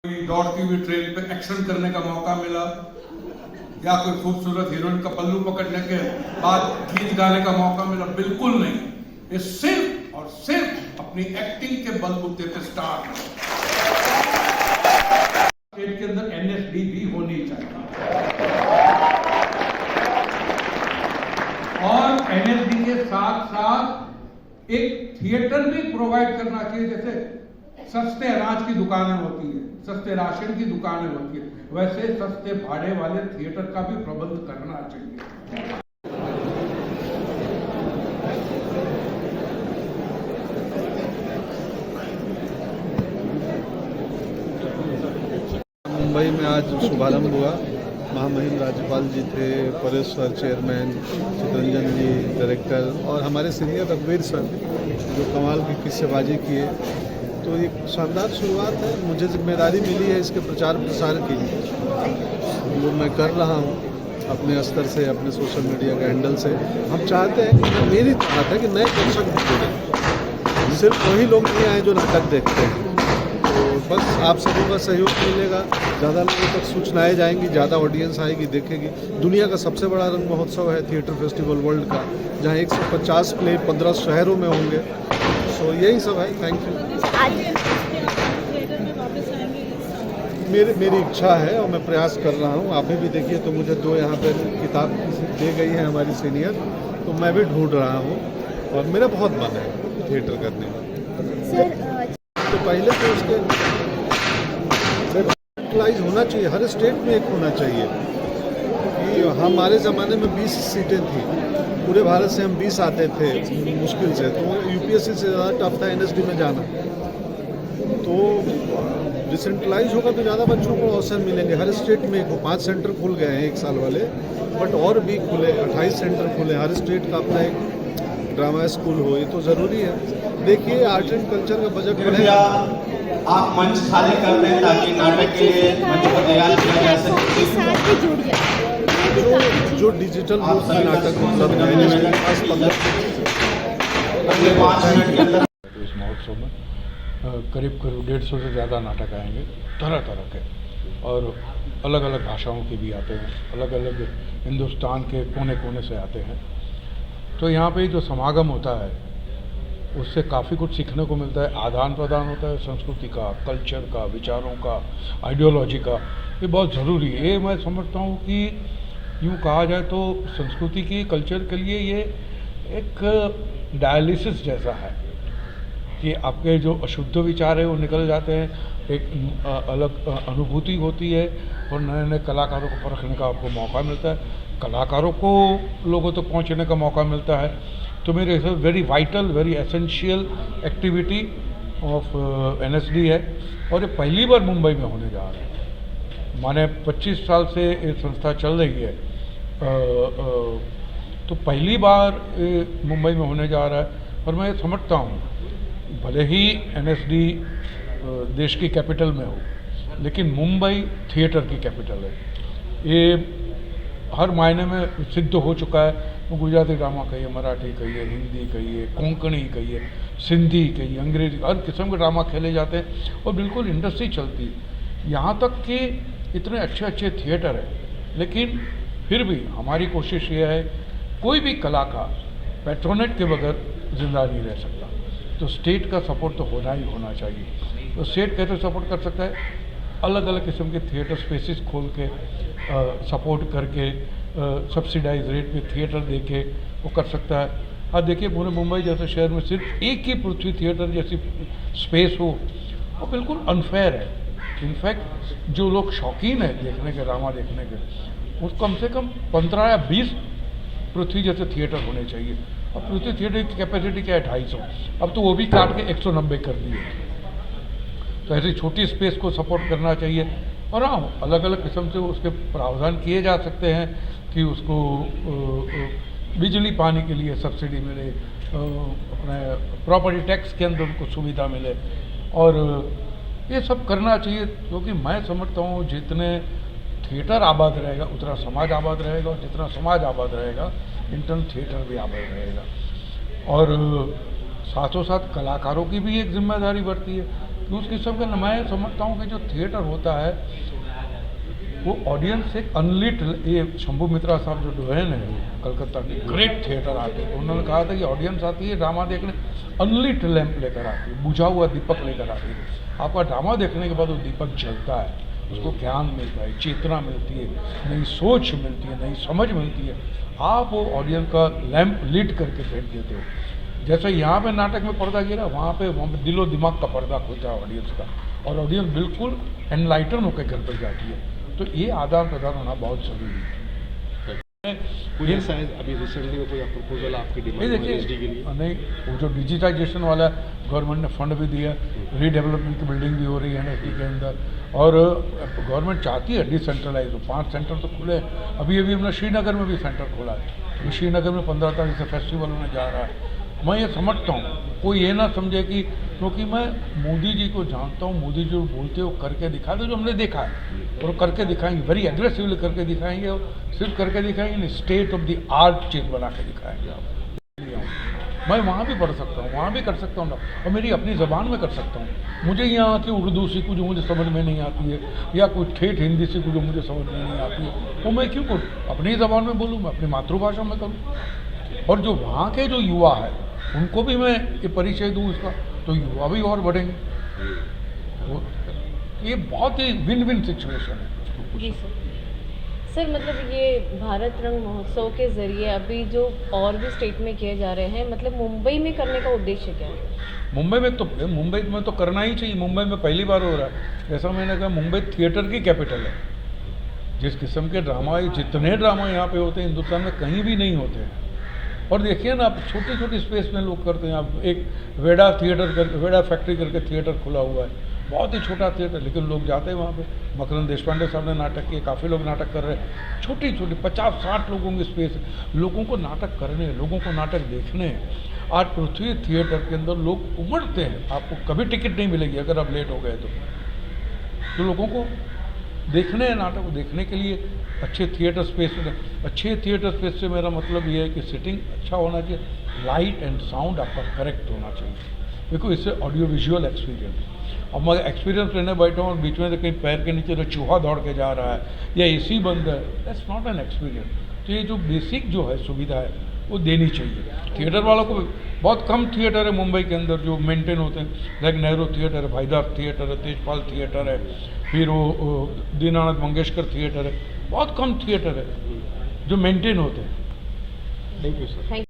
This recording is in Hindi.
कोई दौड़ती हुई ट्रेन पे एक्शन करने का मौका मिला या कोई खूबसूरत हीरोइन का पल्लू पकड़ने के बाद गीत गाने का मौका मिला, बिल्कुल नहीं। ये सिर्फ और सिर्फ अपनी एक्टिंग के बलबूते पे स्टार्ट है। स्टेट के अंदर एनएसडी भी होनी चाहिए और एनएसडी के साथ साथ एक थिएटर भी प्रोवाइड करना चाहिए। जैसे सस्ते अनाज की दुकानें होती है, सस्ते राशन की दुकानें होती है, वैसे सस्ते भाड़े वाले थिएटर का भी प्रबंध करना चाहिए। मुंबई में आज शुभारंभ हुआ। महामहिम राज्यपाल जी थे, परेश सर चेयरमैन, चितरंजन जी डायरेक्टर और हमारे सीनियर रघुवीर सर जो कमाल की किस्सेबाजी किए। तो एक शानदार शुरुआत है। मुझे जिम्मेदारी मिली है इसके प्रचार प्रसार की, वो मैं कर रहा हूँ अपने स्तर से, अपने सोशल मीडिया के हैंडल से। हम चाहते हैं कि मेरी चाहत है कि नए दर्शक जुड़ें, सिर्फ वही लोग नहीं आए जो नाटक देखते हैं। तो बस आप सभी का सहयोग मिलेगा, ज़्यादा लोगों तक सूचनाएँ जाएंगी, ज़्यादा ऑडियंस आएगी, देखेगी। दुनिया का सबसे बड़ा रंग महोत्सव है थिएटर फेस्टिवल वर्ल्ड का, जहाँ 150 प्ले 15 शहरों में होंगे। सो यही सब है। Thank you. मेरी इच्छा है और मैं प्रयास कर रहा हूँ। अभी भी देखिए तो मुझे 2 यहाँ पर किताब दे गई है हमारी सीनियर, तो मैं भी ढूंढ रहा हूँ और मेरा बहुत मन है थिएटर करने में। तो पहले तो उसके यूटिलाइज होना चाहिए, हर स्टेट में एक होना चाहिए। कि हमारे ज़माने में 20 सीटें थी, पूरे भारत से हम 20 आते थे मुश्किल से, तो यूपीएससी से ज़्यादा टफ था एनएसडी में जाना। तो डिसेंट्रलाइज होगा तो ज़्यादा बच्चों को अवसर मिलेंगे। हर स्टेट में 5 सेंटर खुल गए हैं 1 साल वाले, बट और भी खुले 28 सेंटर खुले। हर स्टेट का अपना एक ड्रामा स्कूल हो, ये तो ज़रूरी है। देखिए आर्ट एंड कल्चर का बजट कृपया आप मंच खाली कर दें ताकि नाटक के लिए मंच को तैयार किया जा सके। जो डिजिटल रूप में नाटक उपलब्ध है, जिसके पास 15 अगले 5 मिनट के अंदर इस महोत्सव में करीब 150 से ज़्यादा नाटक आएंगे, तरह तरह के, और अलग अलग भाषाओं के भी आते हैं, अलग अलग हिंदुस्तान के कोने कोने से आते हैं। तो यहाँ पे जो समागम होता है उससे काफ़ी कुछ सीखने को मिलता है, आदान प्रदान होता है संस्कृति का, कल्चर का, विचारों का, आइडियोलॉजी का। ये बहुत ज़रूरी है। ये मैं समझता हूँ कि यूँ कहा जाए तो संस्कृति की, कल्चर के लिए ये एक डायलिसिस जैसा है कि आपके जो अशुद्ध विचार है वो निकल जाते हैं, एक अलग अनुभूति होती है और नए नए कलाकारों को परखने का आपको मौका मिलता है, कलाकारों को लोगों तक पहुंचने का मौका मिलता है। तो मेरे हिसाब से very vital, very essential activity of NSD है और ये पहली बार मुंबई में होने जा रहा है। माने 25 साल से ये संस्था चल रही है, तो पहली बार मुंबई में होने जा रहा है। और मैं समझता हूँ भले ही एनएसडी देश की कैपिटल में हो, लेकिन मुंबई थिएटर की कैपिटल है। ये हर मायने में सिद्ध हो चुका है। वो गुजराती ड्रामा कहिए, मराठी कहिए, हिंदी कहिए, कोंकणी कहिए, सिंधी कहिए, अंग्रेजी, हर किस्म के ड्रामा खेले जाते हैं और बिल्कुल इंडस्ट्री चलती है। यहाँ तक कि इतने अच्छे अच्छे थिएटर हैं, लेकिन फिर भी हमारी कोशिश ये है कोई भी कलाकार पैट्रोनेट के बगैर जिंदा नहीं रह सकता। तो स्टेट का सपोर्ट तो होना ही होना चाहिए। तो स्टेट कैसे सपोर्ट कर सकता है? अलग अलग किस्म के थिएटर स्पेसिस खोल के, सपोर्ट करके, सब्सिडाइज रेट पे थिएटर दे के वो कर सकता है। अब देखिए पूरे मुंबई जैसे शहर में सिर्फ एक ही पृथ्वी थिएटर जैसी स्पेस हो, वो बिल्कुल अनफेयर है। इनफैक्ट जो लोग शौकीन है देखने के, ड्रामा देखने के, वो कम से कम 15 या 20 पृथ्वी जैसे थिएटर होने चाहिए। अब पृथ्वी थिएटर की कैपेसिटी क्या है? 250। अब तो वो भी काट के 190 कर दिए। तो ऐसी छोटी स्पेस को सपोर्ट करना चाहिए। और हाँ, अलग अलग किस्म से उसके प्रावधान किए जा सकते हैं कि उसको बिजली पानी के लिए सब्सिडी मिले, अपने प्रॉपर्टी टैक्स के अंदर उनको सुविधा मिले, और ये सब करना चाहिए। क्योंकि मैं समझता हूँ जितने थिएटर आबाद रहेगा उतना समाज आबाद रहेगा, और जितना समाज आबाद रहेगा इंटरन थिएटर भी आबाद रहेगा। और साथों साथ कलाकारों की भी एक जिम्मेदारी बढ़ती है कि उस किस्म का मैं समझता हूँ कि जो थिएटर होता है वो ऑडियंस एक अनलिट, ये शंभू मित्रा साहब जो डोयन है कलकत्ता के ग्रेट थिएटर आर्टिस्ट, उन्होंने कहा था कि ऑडियंस आती है ड्रामा देखने अनलिट लैंप लेकर आती है, बुझा हुआ दीपक लेकर आती है। आपका ड्रामा देखने के बाद वो दीपक जलता है, उसको ज्ञान मिलता है, चेतना मिलती है, नई सोच मिलती है, नई समझ मिलती है। आप वो ऑडियंस का लैंप लीड करके भेज देते हो। जैसे यहाँ पे नाटक में पर्दा गिरा, वहाँ पे दिलो दिमाग का पर्दा खुलता है ऑडियंस का, और ऑडियंस बिल्कुल एनलाइटन होकर घर पर जाती है। तो ये आदान प्रदान होना बहुत जरूरी है। कोई ऐसा है अभी रिसेंटली में कोई प्रपोजल आपकी डिमांड एनएसडी के लिए? नहीं, वो जो डिजिटाइजेशन वाला गवर्नमेंट ने फंड भी दिया, रीडेवलपमेंट की बिल्डिंग भी हो रही है एनएसडी के अंदर, और गवर्नमेंट चाहती है डिसेंट्रलाइज हो। 5 सेंटर तो खुले हैं, अभी हमने श्रीनगर में भी सेंटर खोला है। श्रीनगर में 15 तारीख से फेस्टिवल होने जा रहा है। मैं ये समझता हूँ, कोई ये ना समझे कि क्योंकि मैं मोदी जी को जानता हूँ, मोदी जी जो बोलते हो करके दिखाते जो हमने देखा है, और करके दिखाएंगे, वेरी एग्रेसिवली करके दिखाएंगे, और सिर्फ करके दिखाएंगे नहीं, स्टेट ऑफ द आर्ट चीज़ बना के दिखाएंगे आप। मैं वहाँ भी पढ़ सकता हूँ, वहाँ भी कर सकता हूँ, और मेरी अपनी ज़बान में कर सकता हूँ। मुझे यहाँ आके उर्दू सीखूँ जो मुझे समझ में नहीं आती है, या कोई ठेठ हिंदी सीखूँ जो मुझे समझ में नहीं आती है, वो मैं क्यों करूँ? अपनी ज़बान में बोलूँ, मैं अपनी मातृभाषा में करूँ। और जो वहाँ के जो युवा है उनको भी मैं ये परिचय दूँ इसका, तो युवा भी और बढ़ेंगे। तो ये बहुत ही विन विन सिचुएशन है। जी सर, मतलब ये भारत रंग महोत्सव के ज़रिए अभी जो और भी स्टेट में किए जा रहे हैं, मतलब मुंबई में करने का उद्देश्य क्या है? मुंबई में तो करना ही चाहिए। मुंबई में पहली बार हो रहा है। जैसा मैंने कहा, मुंबई थिएटर की कैपिटल है। जिस किस्म के ड्रामा, जितने ड्रामा यहाँ पे होते हैं हिंदुस्तान में कहीं भी नहीं होते हैं। और देखिए ना, आप छोटी छोटी स्पेस में लोग करते हैं। आप एक वेडा थिएटर करके, वेडा फैक्ट्री करके थिएटर खुला हुआ है, बहुत ही छोटा थिएटर, लेकिन लोग जाते हैं वहाँ पे। मकरंद देशपांडे साहब ने नाटक किए, काफ़ी लोग नाटक कर रहे हैं। छोटी छोटी 50-60 लोगों की स्पेस है। लोगों को नाटक करने, लोगों को नाटक देखने हैं। आज पृथ्वी थिएटर के अंदर लोग उमड़ते हैं। आपको कभी टिकट नहीं मिलेगी अगर आप लेट हो गए तो लोगों को देखने हैं, नाटक को देखने के लिए अच्छे थिएटर स्पेस में। अच्छे थिएटर स्पेस से मेरा मतलब ये है कि सिटिंग अच्छा होना चाहिए, लाइट एंड साउंड आपका करेक्ट होना चाहिए, बिकॉज इससे ऑडियो विजुअल एक्सपीरियंस। अब मैं एक्सपीरियंस लेने बैठा हूँ और बीच में से कहीं पैर के नीचे तो चूहा दौड़ के जा रहा है या एसी बंद है, दैट्स नॉट एन एक्सपीरियंस। तो ये जो बेसिक जो है सुविधा है वो देनी चाहिए थिएटर वालों को। बहुत कम थिएटर है मुंबई के अंदर जो मेंटेन होते हैं, लाइक नेहरू थिएटर है, भाईदार थिएटर है, तेजपाल थिएटर है, फिर वो दीनानाथ मंगेशकर थिएटर है। बहुत कम थिएटर है जो मेंटेन होते हैं। Thank you sir.